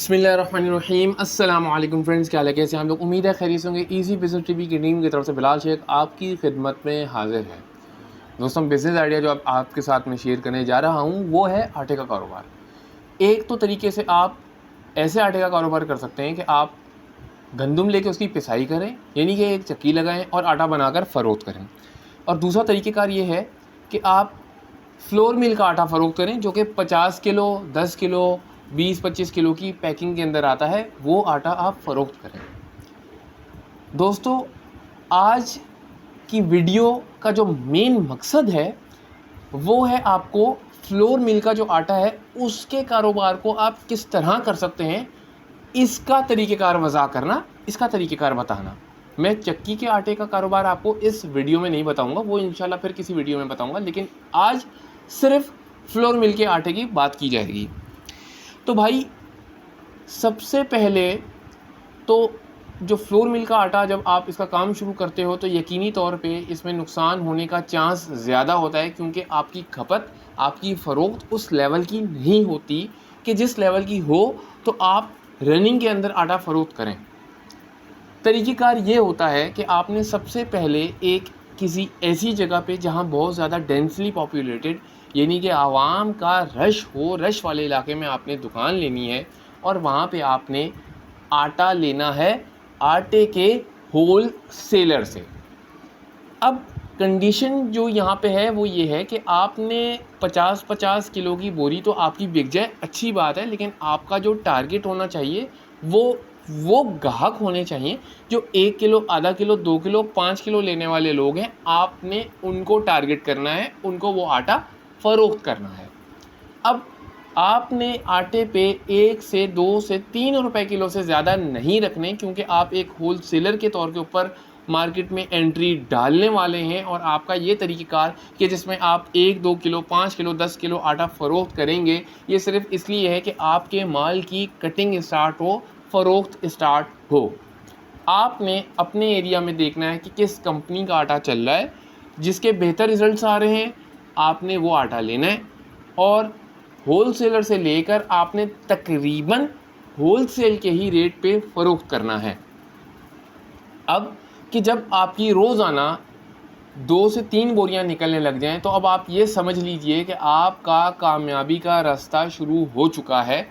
बिस्मिल्लाहिर्रहमानिर्रहीम। अस्सलामु अलैकुम फ्रेंड्स, क्या हाल है, कैसे हैं हम लोग। उम्मीद है खैरियत होंगे। इजी बिजनेस टीवी की टीम की तरफ से बिलाल शेख आपकी खिदमत में हाजिर है। दोस्तों, बिज़नेस आइडिया जो आपके साथ में शेयर करने जा रहा हूँ वो है आटे का कारोबार। एक तो तरीके से आप ऐसे आटे का कारोबार कर सकते हैं कि आप गंदम लेके उसकी पिसाई करें, यानी कि एक चक्की लगाएं और आटा बनाकर फ़रोख्त करें। और दूसरा तरीक़ेकार ये है कि आप फ्लोर मिल का आटा फ़रोख्त करें, जो कि 50 किलो, 10 किलो, 20-25 किलो की पैकिंग के अंदर आता है। वो आटा आप फ़रोख्त करें। दोस्तों, आज की वीडियो का जो मेन मकसद है वो है आपको फ्लोर मिल का जो आटा है उसके कारोबार को आप किस तरह कर सकते हैं, इसका तरीक़ेकार वज़ा करना, इसका तरीक़ेकार बताना। मैं चक्की के आटे का कारोबार आपको इस वीडियो में नहीं बताऊंगा, वो इंशाल्लाह फिर किसी वीडियो में बताऊंगा, लेकिन आज सिर्फ फ्लोर मिल के आटे की बात की जाएगी। तो भाई, सबसे पहले तो जो फ्लोर मिल का आटा जब आप इसका काम शुरू करते हो तो यकीनी तौर पे इसमें नुकसान होने का चांस ज़्यादा होता है, क्योंकि आपकी खपत, आपकी फ़रोख्त उस लेवल की नहीं होती कि जिस लेवल की हो तो आप रनिंग के अंदर आटा फ़रोख्त करें। तरीक़ेकार ये होता है कि आपने सबसे पहले एक किसी ऐसी जगह पे जहाँ बहुत ज़्यादा डेंसली पॉपुलेटेड, यानी कि आवाम का रश हो, रश वाले इलाके में आपने दुकान लेनी है और वहाँ पे आपने आटा लेना है आटे के होल सेलर से। अब कंडीशन जो यहाँ पे है वो ये है कि आपने 50-50 किलो की बोरी तो आपकी बिक जाए, अच्छी बात है, लेकिन आपका जो टारगेट होना चाहिए वो ग्राहक होने चाहिए जो 1 किलो, आधा किलो, 2 किलो, 5 किलो लेने वाले लोग हैं। आपने उनको टारगेट करना है, उनको वो आटा फ़रोख्त करना है। अब आपने आटे पे 1 से 2 से 3 रुपए किलो से ज़्यादा नहीं रखने, क्योंकि आप एक होल सेलर के तौर के ऊपर मार्केट में एंट्री डालने वाले हैं। और आपका ये तरीक़ेकार कि जिसमें आप 1-2 किलो, 5 किलो, 10 किलो आटा फ़रोख्त करेंगे, ये सिर्फ़ इसलिए है कि आपके माल की कटिंग स्टार्ट हो, फ़रोख्त स्टार्ट हो। आपने अपने एरिया में देखना है कि किस कंपनी का आटा चल रहा है, जिसके बेहतर रिज़ल्ट्स आ रहे हैं, आपने वो आटा लेना है और होल सेलर से लेकर आपने तकरीबन होल सेल के ही रेट पे फ़रोख्त करना है। अब कि जब आपकी रोज़ाना 2 से 3 बोरियां निकलने लग जाएं, तो अब आप ये समझ लीजिए कि आपका कामयाबी का रास्ता शुरू हो चुका है।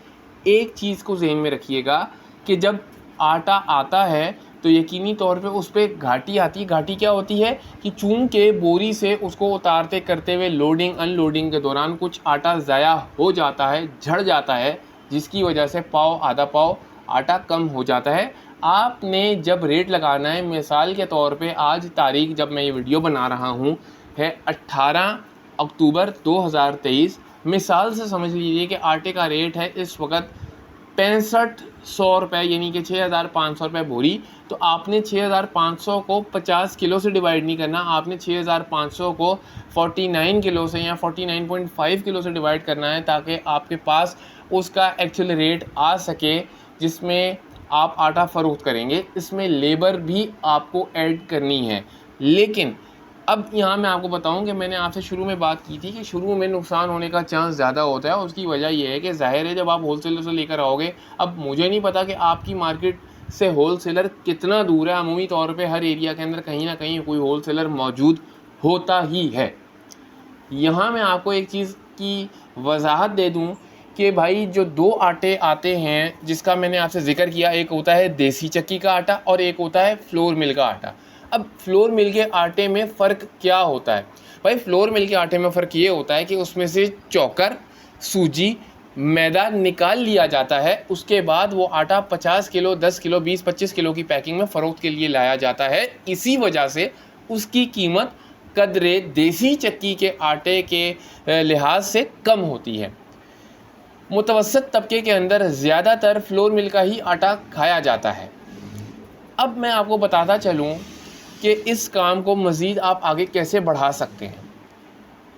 एक चीज़ को ज़हन में रखिएगा कि जब आटा आता है तो यकीनी तौर पे उस पर घाटी आती है। घाटी क्या होती है कि चूंकि बोरी से उसको उतारते करते हुए लोडिंग अनलोडिंग के दौरान कुछ आटा ज़ाया हो जाता है, झड़ जाता है, जिसकी वजह से पाव, आधा पाव आटा कम हो जाता है। आपने जब रेट लगाना है, मिसाल के तौर पे आज तारीख जब मैं ये वीडियो बना रहा हूँ है 18 अक्टूबर 2023। मिसाल से समझ लीजिए कि आटे का रेट है इस वक्त 6500 रुपये, यानी कि 6500 रुपये बोरी। तो आपने 6500 को 50 किलो से डिवाइड नहीं करना, आपने 6500 को 49 किलो से या 49.5 किलो से डिवाइड करना है, ताकि आपके पास उसका एक्चुअल रेट आ सके जिसमें आप आटा फ़रोख्त करेंगे। इसमें लेबर भी आपको ऐड करनी है। लेकिन अब यहाँ मैं आपको बताऊँ कि मैंने आपसे शुरू में बात की थी कि शुरू में नुकसान होने का चांस ज़्यादा होता है। उसकी वजह यह है कि ज़ाहिर है जब आप होल सेलर से लेकर आओगे, अब मुझे नहीं पता कि आपकी मार्केट से होल सेलर कितना दूर है। अमूमी तौर पे हर एरिया के अंदर कहीं ना कहीं कोई होल सेलर मौजूद होता ही है। यहाँ मैं आपको एक चीज़ की वजाहत दे दूँ कि भाई, जो 2 आटे आते हैं जिसका मैंने आपसे ज़िक्र किया, एक होता है देसी चक्की का आटा और एक होता है फ्लोर मिल का आटा। अब फ्लोर मिल के आटे में फ़र्क क्या होता है भाई? फ्लोर मिल के आटे में फ़र्क ये होता है कि उसमें से चोकर, सूजी, मैदा निकाल लिया जाता है। उसके बाद वो आटा 50 किलो, 10 किलो, 20-25 किलो की पैकिंग में फ़रोख्त के लिए लाया जाता है। इसी वजह से उसकी कीमत कदरे देसी चक्की के आटे के लिहाज से कम होती है। मुतवस्सत तबके के अंदर ज़्यादातर फ्लोर मिल का ही आटा खाया जाता है। अब मैं आपको बताता चलूँ कि इस काम को मज़ीद आप आगे कैसे बढ़ा सकते हैं।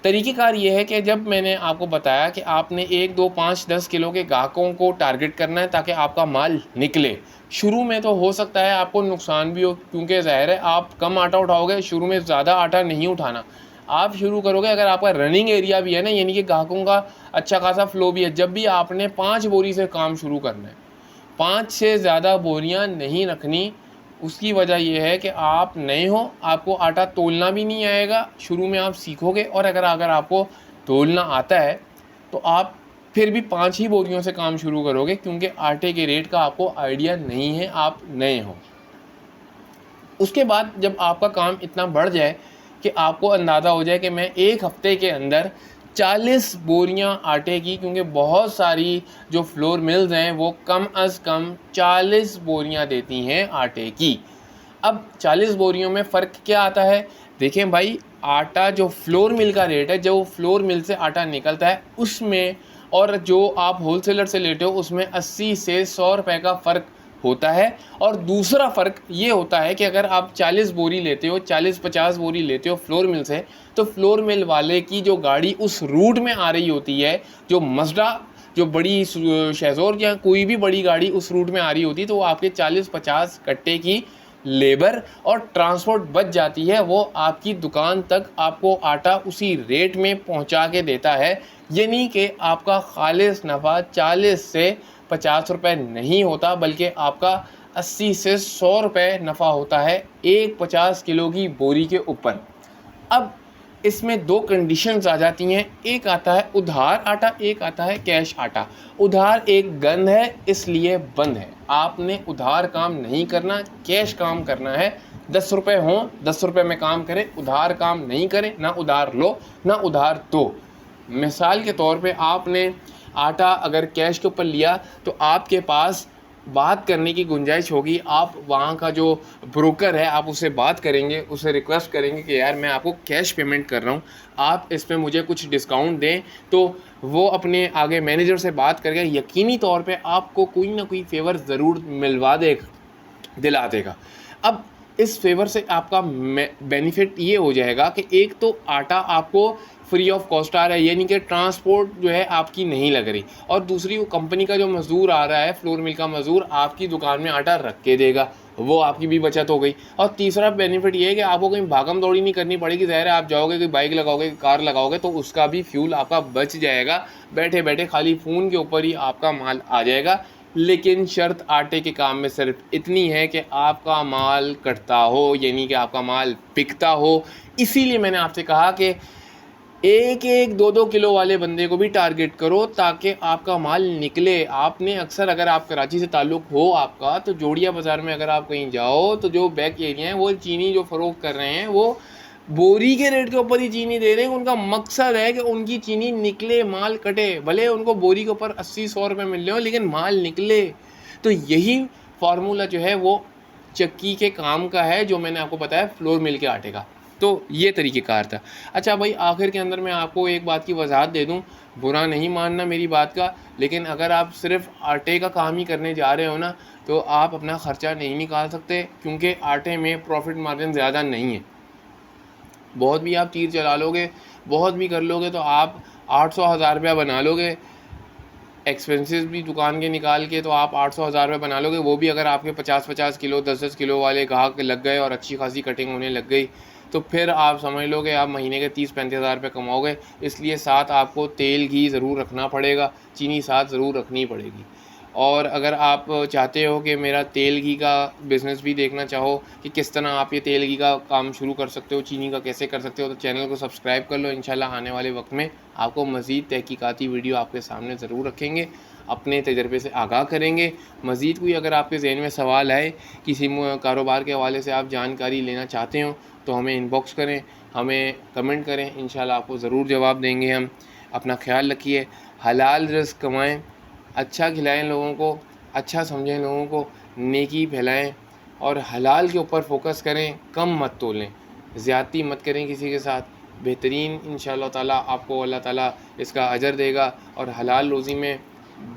तरीक़ेकार ये है कि जब मैंने आपको बताया कि आपने 1, 2, 5, 10 किलो के ग्राहकों को टारगेट करना है ताकि आपका माल निकले। शुरू में तो हो सकता है आपको नुकसान भी हो, क्योंकि ज़ाहिर है आप कम आटा उठाओगे, शुरू में ज़्यादा आटा नहीं उठाना। आप शुरू करोगे अगर आपका रनिंग एरिया भी है ना, यानी कि ग्राहकों का अच्छा खासा फ़्लो भी है, जब भी आपने 5 बोरी से काम शुरू करना है 5 से ज़्यादा बोरियां नहीं रखनी। उसकी वजह यह है कि आप नए हो, आपको आटा तोलना भी नहीं आएगा, शुरू में आप सीखोगे, और अगर आपको तोलना आता है तो आप फिर भी 5 ही बोरियों से काम शुरू करोगे, क्योंकि आटे के रेट का आपको आइडिया नहीं है, आप नए हो। उसके बाद जब आपका काम इतना बढ़ जाए कि आपको अंदाज़ा हो जाए कि मैं एक हफ्ते के अंदर 40 बोरियां आटे की, क्योंकि बहुत सारी जो फ्लोर मिल्स हैं वो कम अज़ कम 40 बोरियां देती हैं आटे की। अब 40 बोरियों में फ़र्क क्या आता है? देखें भाई, आटा जो फ्लोर मिल का रेट है, जो फ्लोर मिल से आटा निकलता है उसमें, और जो आप होलसेलर से लेते हो उसमें 80 से 100 रुपये का फ़र्क होता है। और दूसरा फ़र्क ये होता है कि अगर आप 40 बोरी लेते हो, 40-50 बोरी लेते हो फ्लोर मिल से, तो फ्लोर मिल वाले की जो गाड़ी उस रूट में आ रही होती है, जो मज़दा, जो बड़ी शेज़ोर या कोई भी बड़ी गाड़ी उस रूट में आ रही होती है, तो वो आपके 40-50 कट्टे की लेबर और ट्रांसपोर्ट बच जाती है। वो आपकी दुकान तक आपको आटा उसी रेट में पहुंचा के देता है। यानी कि आपका खालिस नफ़ा 40 से 50 रुपये नहीं होता, बल्कि आपका 80 से 100 रुपये नफ़ा होता है एक 50 किलो की बोरी के ऊपर। अब इसमें 2 कंडीशंस आ जाती हैं, एक आता है उधार आटा, एक आता है कैश आटा। उधार एक गंध है, इसलिए बंद है। आपने उधार काम नहीं करना, कैश काम करना है। 10 रुपये हों, 10 रुपये में काम करें, उधार काम नहीं करें, ना उधार लो ना उधार दो। मिसाल के तौर पे आपने आटा अगर कैश के ऊपर लिया तो आपके पास बात करने की गुंजाइश होगी। आप वहाँ का जो ब्रोकर है आप उससे बात करेंगे, उससे रिक्वेस्ट करेंगे कि यार मैं आपको कैश पेमेंट कर रहा हूँ, आप इस पर मुझे कुछ डिस्काउंट दें। तो वो अपने आगे मैनेजर से बात करके यकीनी तौर पे आपको कोई ना कोई फेवर ज़रूर दिला देगा। अब इस फेवर से आपका बेनिफिट ये हो जाएगा कि एक तो आटा आपको फ्री ऑफ कॉस्ट आ रहा है, यानी कि ट्रांसपोर्ट जो है आपकी नहीं लग रही, और दूसरी वो कंपनी का जो मज़दूर आ रहा है, फ्लोर मिल का मज़दूर आपकी दुकान में आटा रख के देगा, वो आपकी भी बचत हो गई। और तीसरा बेनिफिट ये है कि आपको कहीं भागम दौड़ी नहीं करनी पड़ेगी। ज़ाहिर है आप जाओगे, कोई बाइक लगाओगे, कार लगाओगे, तो उसका भी फ्यूल आपका बच जाएगा। बैठे बैठे खाली फ़ोन के ऊपर ही आपका माल आ जाएगा। लेकिन शर्त आटे के काम में सिर्फ इतनी है कि आपका माल कटता हो, यानी कि आपका माल बिकता हो। इसीलिए मैंने आपसे कहा कि 1-1, 2-2 किलो वाले बंदे को भी टारगेट करो ताकि आपका माल निकले। आपने अक्सर, अगर आप कराची से ताल्लुक़ हो आपका, तो जोड़िया बाज़ार में अगर आप कहीं जाओ तो जो बैक एरिया है वो चीनी जो फ़रोख्त कर रहे हैं वो बोरी के रेट के ऊपर ही चीनी दे रहे हैं। उनका मकसद है कि उनकी चीनी निकले, माल कटे, भले उनको बोरी के ऊपर 80-100 रुपये मिल रहे हो, लेकिन माल निकले। तो यही फार्मूला जो है वो चक्की के काम का है, जो मैंने आपको बताया फ्लोर मिल के आटे का। तो ये तरीक़ेकार था। अच्छा भाई, आखिर के अंदर मैं आपको एक बात की वजाहत दे दूं, बुरा नहीं मानना मेरी बात का, लेकिन अगर आप सिर्फ आटे का काम ही करने जा रहे हो ना, तो आप अपना ख़र्चा नहीं निकाल सकते, क्योंकि आटे में प्रॉफिट मार्जिन ज़्यादा नहीं है। बहुत भी आप तीर चला लोगे, बहुत भी कर लोगे, तो आप 800-1000 रुपया बना लोगे। एक्सपेंसेस भी दुकान के निकाल के तो आप 800-1000 रुपये बना लोगे। वो भी अगर आपके 50-50 किलो 10-10 किलो वाले ग्राहक लग गए और अच्छी खासी कटिंग होने लग गई, तो फिर आप समझ लो कि आप महीने के 30-35 हज़ार रुपये कमाओगे। इसलिए साथ आपको तेल घी ज़रूर रखना पड़ेगा, चीनी साथ ज़रूर रखनी पड़ेगी। और अगर आप चाहते हो कि मेरा तेल घी का बिज़नेस भी देखना चाहो कि किस तरह आप ये तेल घी का काम शुरू कर सकते हो, चीनी का कैसे कर सकते हो, तो चैनल को सब्सक्राइब कर लो। इंशाल्लाह आने वाले वक्त में आपको मज़ीद तहकीकाती वीडियो आपके सामने ज़रूर रखेंगे, अपने तजर्बे से आगाह करेंगे। मज़ीद कोई अगर आपके जहन में सवाल है, किसी कारोबार के हवाले से आप जानकारी लेना चाहते हो, तो हमें इनबॉक्स करें, हमें कमेंट करें, इंशाल्लाह आपको ज़रूर जवाब देंगे हम। अपना ख्याल रखिए, हलाल रिज़्क़ कमाएँ, अच्छा खिलाएं लोगों को, अच्छा समझें लोगों को, नेकी फैलाएं और हलाल के ऊपर फोकस करें, कम मत तोलें, ज़्यादती मत करें किसी के साथ। बेहतरीन इंशाअल्लाह ताला आपको अल्लाह ताला इसका अजर देगा, और हलाल रोज़ी में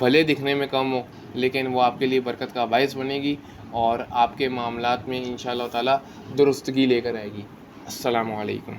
भले दिखने में कम हो, लेकिन वो आपके लिए बरकत का बायस बनेगी और आपके मामलात में इंशाअल्लाह ताला दुरुस्तगी लेकर आएगी। अस्सलामु अलैकुम।